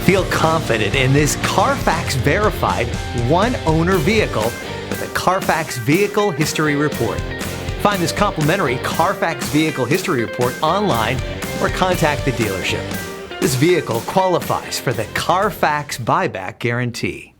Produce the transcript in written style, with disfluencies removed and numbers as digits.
Feel confident in this Carfax verified one-owner vehicle with a Carfax Vehicle History Report. Find this complimentary Carfax Vehicle History Report online or contact the dealership. This vehicle qualifies for the Carfax Buyback Guarantee.